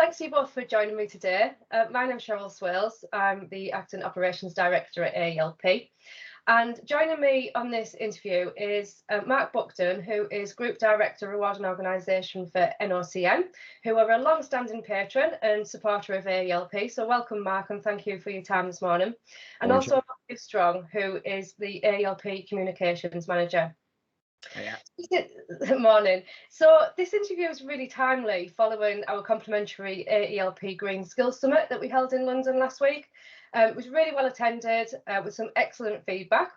thanks to you both for joining me today. My name's Cheryl Swales. I'm the Acting Operations Director at AELP. And joining me on this interview is Mark Buckton, who is Group Director, Reward and Organisation for NOCN, who are a long-standing patron and supporter of AELP. So welcome, Mark, and thank you for your time this morning. And also Matthew Strong, who is the AELP Communications Manager. Good morning. So this interview is really timely following our complimentary AELP Green Skills Summit that we held in London last week. It was really well attended with some excellent feedback.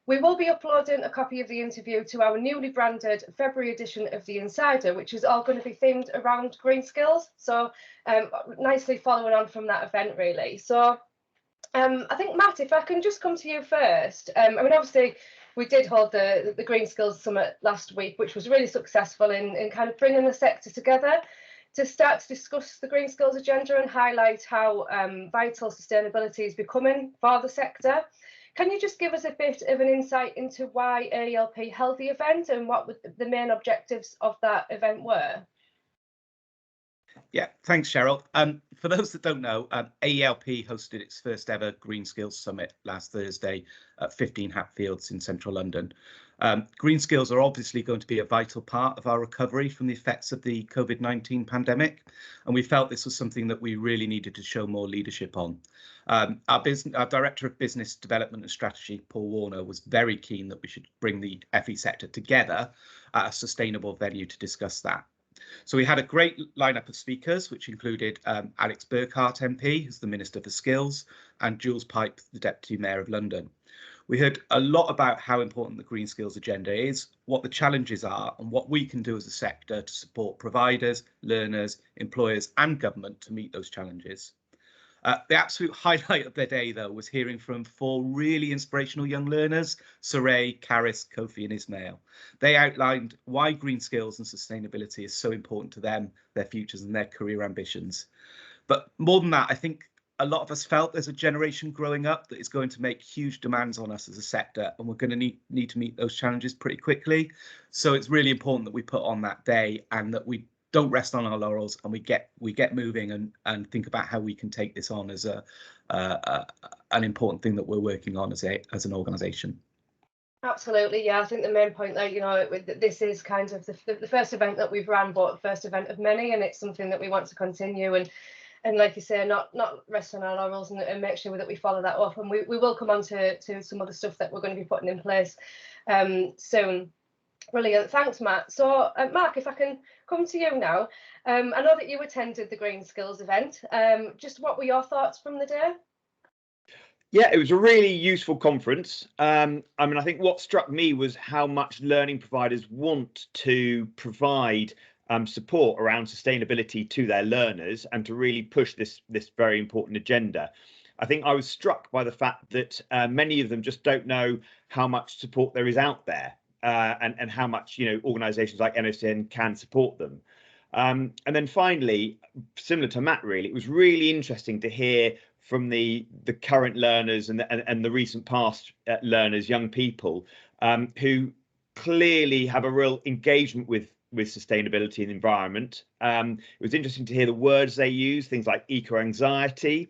We will be uploading a copy of the interview to our newly branded February edition of The Insider, which is all going to be themed around green skills. So nicely following on from that event, really. So I think, Matt, if I can just come to you first. I mean, obviously, we did hold the Green Skills Summit last week, which was really successful in kind of bringing the sector together to start to discuss the Green Skills agenda and highlight how vital sustainability is becoming for the sector. Can you just give us a bit of an insight into why AELP held the event and what the main objectives of that event were? Yeah, thanks, Cheryl. For those that don't know, AELP hosted its first ever Green Skills Summit last Thursday at 15 Hatfields in central London. Green skills are obviously going to be a vital part of our recovery from the effects of the COVID-19 pandemic, and we felt this was something that we really needed to show more leadership on. Our Director of Business Development and Strategy, Paul Warner, was very keen that we should bring the FE sector together at a sustainable venue to discuss that. So we had a great lineup of speakers, which included Alex Burkhardt MP, who's the Minister for Skills, and Jules Pipe, the Deputy Mayor of London. We heard a lot about how important the Green Skills agenda is, what the challenges are, and what we can do as a sector to support providers, learners, employers and government to meet those challenges. The absolute highlight of the day, though, was hearing from 4 really inspirational young learners, Saray, Karis, Kofi and Ismail. They outlined why green skills and sustainability is so important to them, their futures and their career ambitions. But more than that, I think a lot of us felt there's a generation growing up that is going to make huge demands on us as a sector, and we're going to need to meet those challenges pretty quickly. So it's really important that we put on that day and that we don't rest on our laurels and we get moving and think about how we can take this on as an important thing that we're working on as an organisation. Absolutely, yeah. I think the main point there, you know, this is kind of the first event that we've run, but first event of many, and it's something that we want to continue and like you say, not rest on our laurels and make sure that we follow that up. And we will come on to some other stuff that we're going to be putting in place soon. Brilliant, thanks, Matt. So, Mark, if I can come to you now, I know that you attended the Green Skills event. Just what were your thoughts from the day? Yeah, it was a really useful conference. I mean, I think what struck me was how much learning providers want to provide support around sustainability to their learners and to really push this very important agenda. I think I was struck by the fact that many of them just don't know how much support there is out there. And how much, you know, organisations like NOCN can support them. And then finally, similar to Matt, really, it was really interesting to hear from the current learners and the recent past learners, young people, who clearly have a real engagement with sustainability and the environment. It was interesting to hear the words they use, things like eco-anxiety.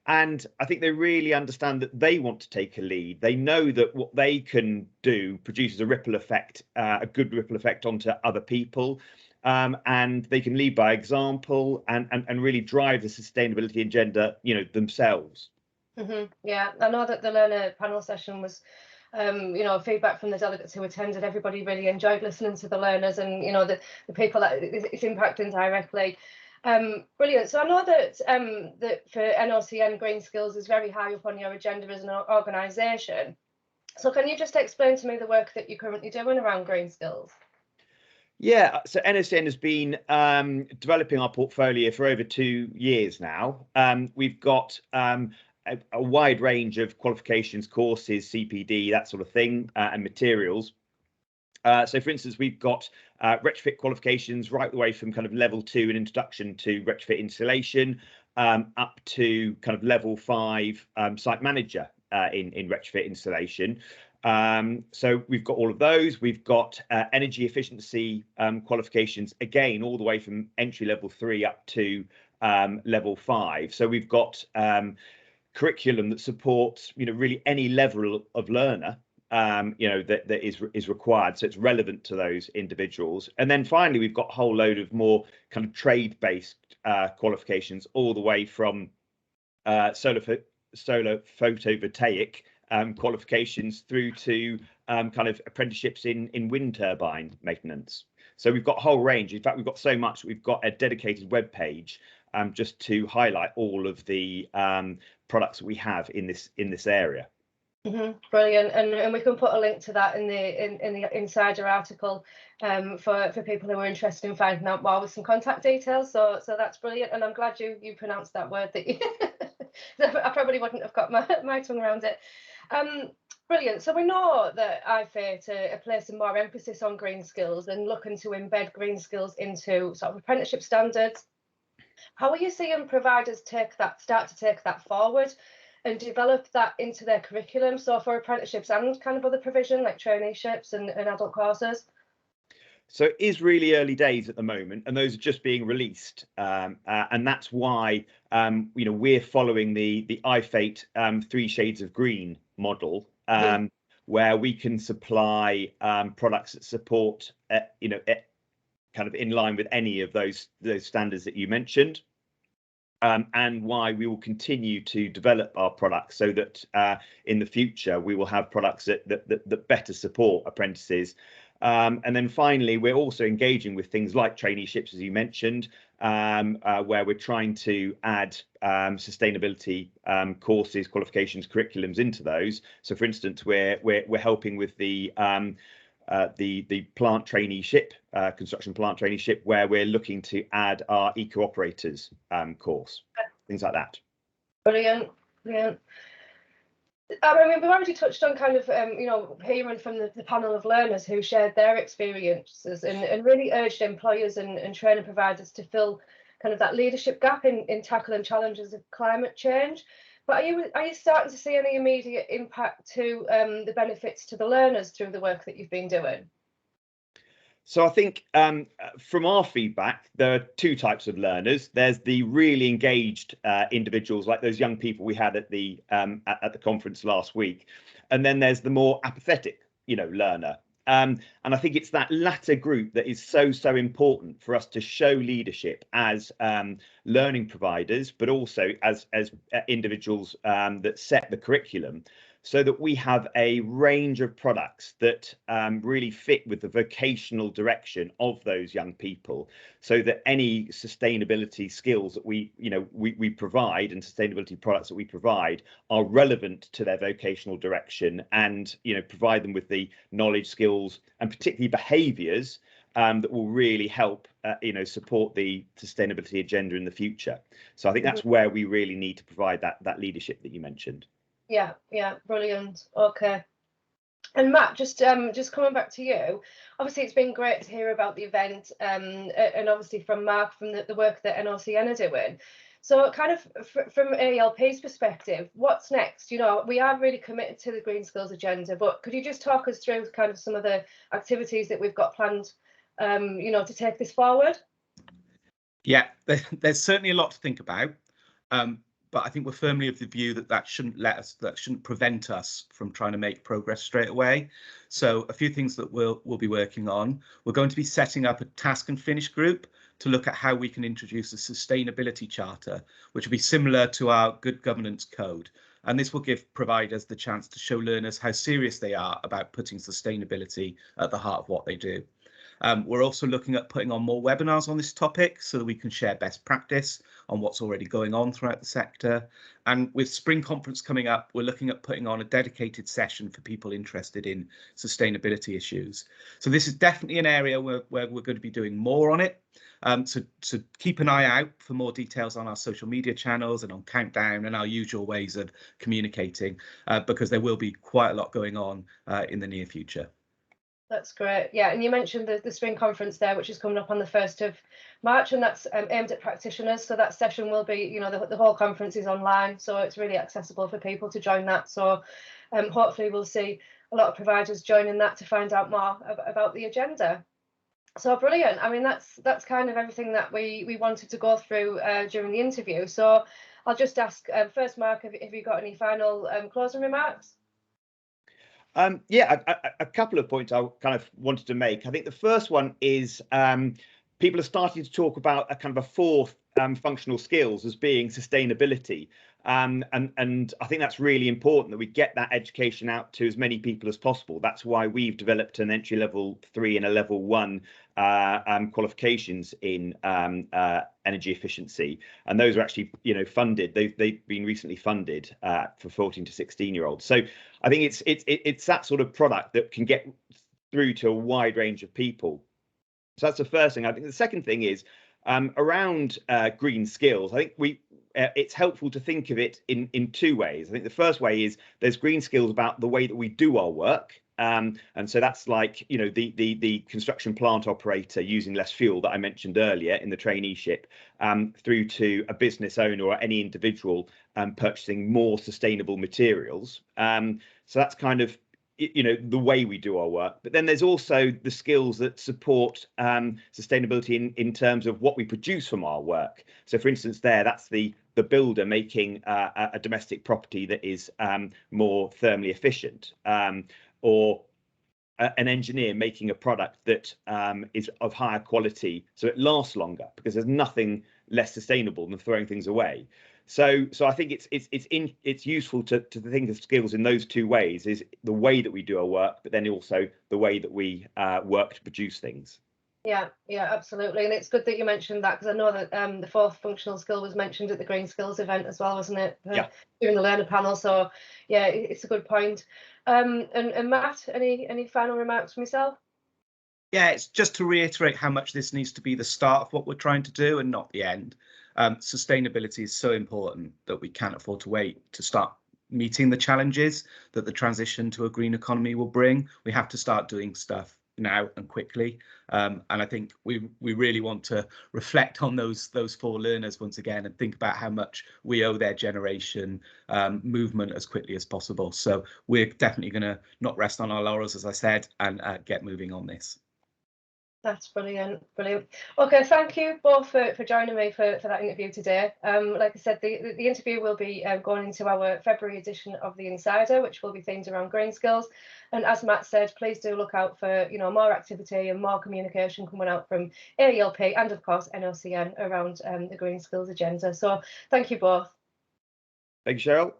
And I think they really understand that they want to take a lead. They know that what they can do produces a ripple effect, a good ripple effect onto other people. And they can lead by example and really drive the sustainability agenda, you know, themselves. Mm-hmm. Yeah, I know that the learner panel session was, you know, feedback from the delegates who attended. Everybody really enjoyed listening to the learners and, you know, the people that it's impacting directly. Brilliant. So I know that that for NOCN, Green Skills is very high up on your agenda as an organisation. So can you just explain to me the work that you're currently doing around green skills? Yeah, so NOCN has been developing our portfolio for over 2 years now. We've got a wide range of qualifications, courses, CPD, that sort of thing, and materials. So, for instance, we've got retrofit qualifications right the way from kind of level 2, an introduction to retrofit installation, up to kind of level 5 site manager in retrofit installation. So we've got all of those. We've got energy efficiency qualifications, again, all the way from entry level 3 up to level 5. So we've got curriculum that supports, really any level of learner, that is required. So it's relevant to those individuals. And then finally, we've got a whole load of more kind of trade-based qualifications, all the way from solar photovoltaic qualifications through to kind of apprenticeships in wind turbine maintenance. So we've got a whole range. In fact, we've got so much. We've got a dedicated web page just to highlight all of the products that we have in this area. Brilliant, and we can put a link to that in the Insider article for people who are interested in finding out more, with some contact details. So that's brilliant, and I'm glad you pronounced that word. That you I probably wouldn't have got my tongue around it. Brilliant. So we know that IFATE are placing more emphasis on green skills and looking to embed green skills into sort of apprenticeship standards. How are you seeing providers start to take that forward and develop that into their curriculum? So for apprenticeships and kind of other provision like traineeships and adult courses? So it is really early days at the moment, and those are just being released, and that's why we're following the IFATE 3 Shades of Green model, where we can supply products that support kind of in line with any of those standards that you mentioned. And why we will continue to develop our products so that in the future we will have products that better support apprentices. And then finally, we're also engaging with things like traineeships, as you mentioned, where we're trying to add sustainability courses, qualifications, curriculums into those. So, for instance, we're helping with the plant traineeship, construction plant traineeship, where we're looking to add our eco operators course, things like that. Brilliant, brilliant. I mean, we've already touched on kind of, hearing from the panel of learners who shared their experiences and really urged employers and training providers to fill kind of that leadership gap in tackling challenges of climate change. But are you starting to see any immediate impact to the benefits to the learners through the work that you've been doing? So I think from our feedback, there are 2 types of learners. There's the really engaged individuals, like those young people we had at the conference last week, and then there's the more apathetic, learner. And I think it's that latter group that is so important for us to show leadership as learning providers, but also as individuals that set the curriculum, so that we have a range of products that really fit with the vocational direction of those young people, so that any sustainability skills that we provide and sustainability products that we provide are relevant to their vocational direction, and provide them with the knowledge, skills, and particularly behaviours that will really help support the sustainability agenda in the future. So I think that's where we really need to provide that leadership that you mentioned. Yeah, brilliant. Okay. And Matt, just coming back to you, obviously it's been great to hear about the event, and obviously from Mark, from the work that NOCN are doing. So kind of from AELP's perspective, what's next? We are really committed to the Green Skills agenda, but could you just talk us through kind of some of the activities that we've got planned, to take this forward? Yeah, there's certainly a lot to think about. But I think we're firmly of the view that shouldn't prevent us from trying to make progress straight away. So a few things that we'll be working on. We're going to be setting up a task and finish group to look at how we can introduce a sustainability charter, which will be similar to our good governance code. And this will give providers the chance to show learners how serious they are about putting sustainability at the heart of what they do. We're also looking at putting on more webinars on this topic so that we can share best practice on what's already going on throughout the sector. And with Spring Conference coming up, we're looking at putting on a dedicated session for people interested in sustainability issues. So this is definitely an area where we're going to be doing more on it. So keep an eye out for more details on our social media channels and on Countdown and our usual ways of communicating, because there will be quite a lot going on in the near future. That's great. Yeah, and you mentioned the Spring Conference there, which is coming up on the 1st of March, and that's aimed at practitioners. So that session will be, the whole conference is online, so it's really accessible for people to join that. So hopefully we'll see a lot of providers joining that to find out more about the agenda. So brilliant. I mean, that's kind of everything that we wanted to go through during the interview. So I'll just ask first, Mark, have you got any final closing remarks? Yeah, a couple of points I kind of wanted to make. I think the first one is people are starting to talk about a kind of a fourth functional skills as being sustainability. And I think that's really important that we get that education out to as many people as possible. That's why we've developed an entry level 3 and a level 1 qualifications in energy efficiency, and those are actually funded. They've been recently funded for 14 to 16-year-olds. So I think it's that sort of product that can get through to a wide range of people. So that's the first thing. I think the second thing is around green skills. I think it's helpful to think of it in two ways. I think the first way is there's green skills about the way that we do our work. And so that's like, the construction plant operator using less fuel that I mentioned earlier in the traineeship, through to a business owner or any individual purchasing more sustainable materials. So that's kind of the way we do our work. But then there's also the skills that support sustainability in terms of what we produce from our work. So for instance, that's the builder making a domestic property that is more thermally efficient, or an engineer making a product that is of higher quality so it lasts longer, because there's nothing less sustainable than throwing things away. So I think it's useful to think of skills in those two ways: is the way that we do our work, but then also the way that we work to produce things. Yeah, absolutely. And it's good that you mentioned that, because I know that the fourth functional skill was mentioned at the Green Skills event as well, wasn't it? Yeah. During the learner panel. So yeah, it's a good point. And Matt, any final remarks from yourself? Yeah, it's just to reiterate how much this needs to be the start of what we're trying to do and not the end. Sustainability is so important that we can't afford to wait to start meeting the challenges that the transition to a green economy will bring. We have to start doing stuff now and quickly. And I think we really want to reflect on those four learners once again and think about how much we owe their generation movement as quickly as possible. So we're definitely going to not rest on our laurels, as I said, and get moving on this. That's brilliant. Okay, thank you both for joining me for that interview today. Like I said, the interview will be going into our February edition of The Insider, which will be themed around green skills. And as Matt said, please do look out for more activity and more communication coming out from AELP and of course NOCN around the green skills agenda. So thank you both. Thank you, Cheryl.